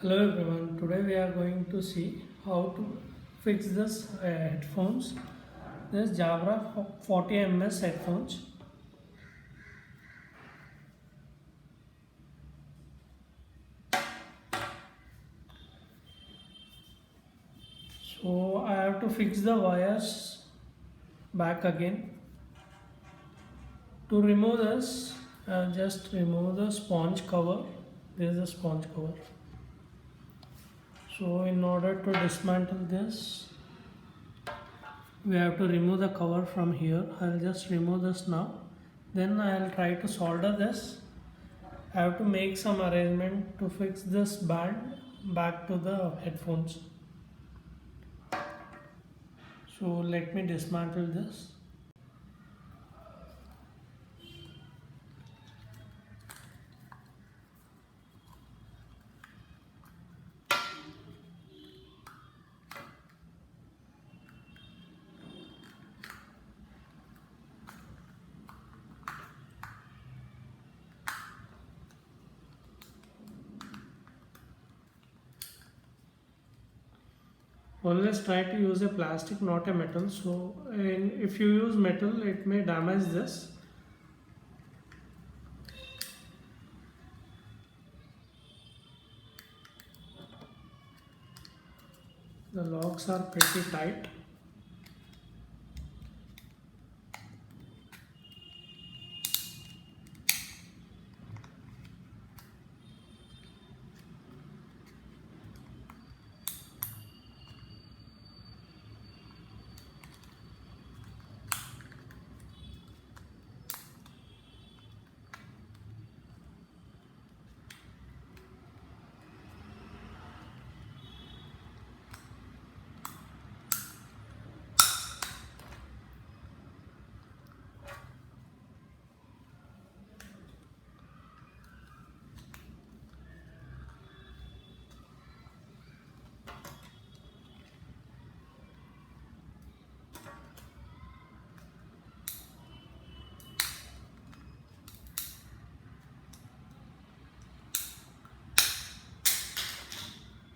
Hello everyone, today we are going to see how to fix this headphones. This Jabra 40 ms headphones. So I have to fix the wires back again. To remove this, just remove the sponge cover. This is the sponge cover. So in order to dismantle this, we have to remove the cover from here. I'll just remove this now. Then I'll try to solder this. I have to make some arrangement to fix this band back to the headphones. So let me dismantle this. Always try to use a plastic, not a metal. So if you use metal, it may damage this. The locks are pretty tight.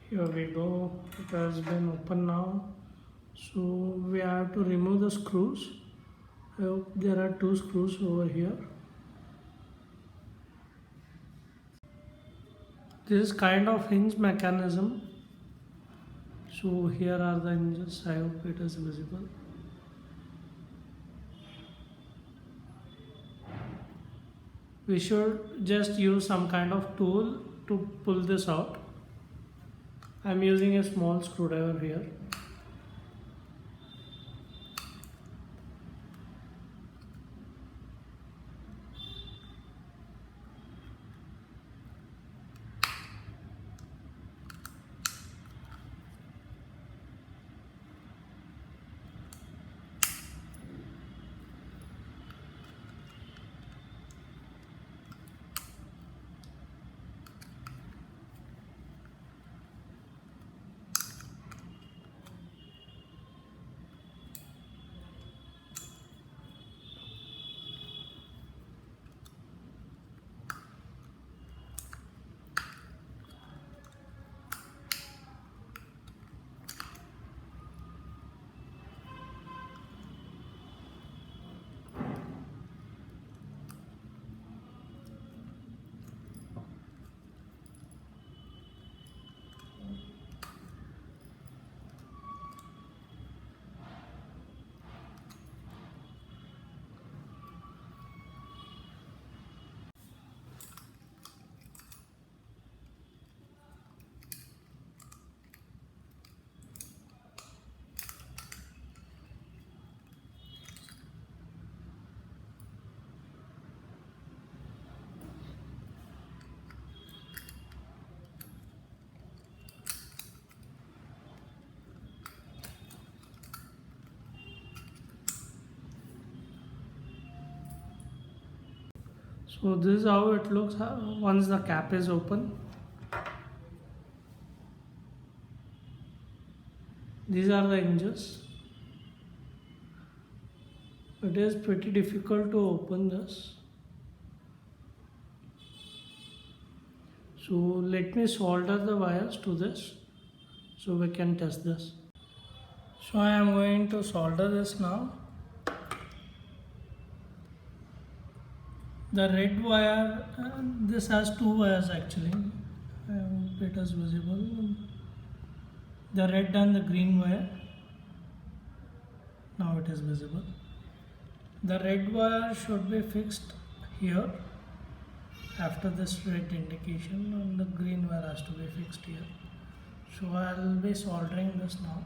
Here we go. It has been open now. So we have to remove the screws. I hope there are two screws over here. This is kind of hinge mechanism. So here are the hinges. I hope it is visible. We should just use some kind of tool to pull this out. I'm using a small screwdriver here. So this is how it looks once the cap is open. These are the hinges. It is pretty difficult to open this. So let me solder the wires to this so we can test this. So I am going to solder this now. The red wire, this has two wires actually. I hope it is visible. The red and the green wire. Now it is visible. The red wire should be fixed here after this red indication, and the green wire has to be fixed here. So I will be soldering this now.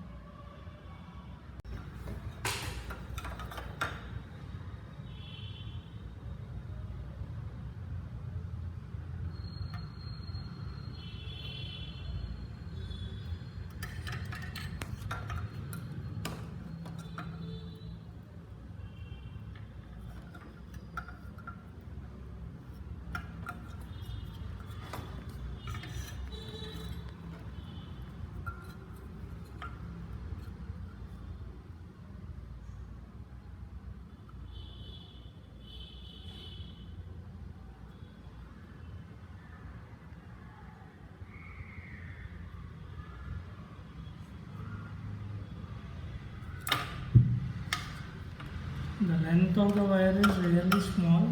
The length of the wire is really small,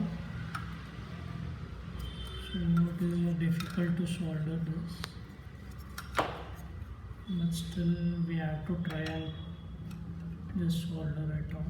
so it is difficult to solder this, but still we have to try and just solder it out.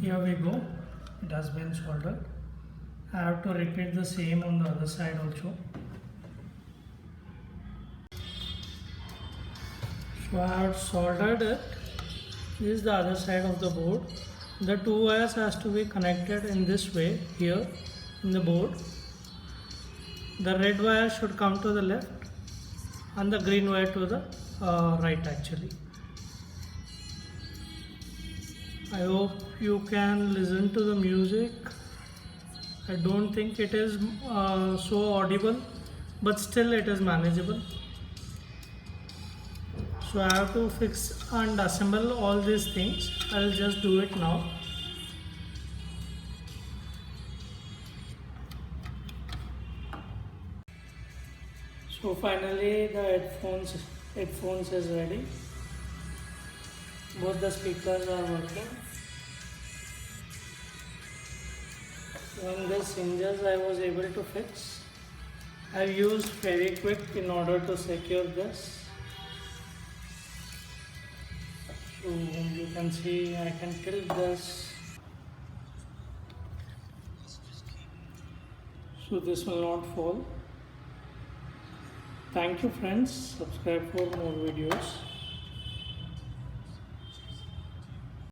Here we go, it has been soldered. I have to repeat the same on the other side also. So I have soldered it. This is the other side of the board. The two wires has to be connected in this way here in the board. The red wire should come to the left and the green wire to the right actually. I hope you can listen to the music. I don't think it is so audible, but still it is manageable. So I have to fix and assemble all these things. I'll just do it now. So finally the headphones is ready. Both the speakers are working. When this hinges I was able to fix. I used Fevikwik in order to secure this. So you can see I can tilt this. So this will not fall. Thank you friends. Subscribe for more videos.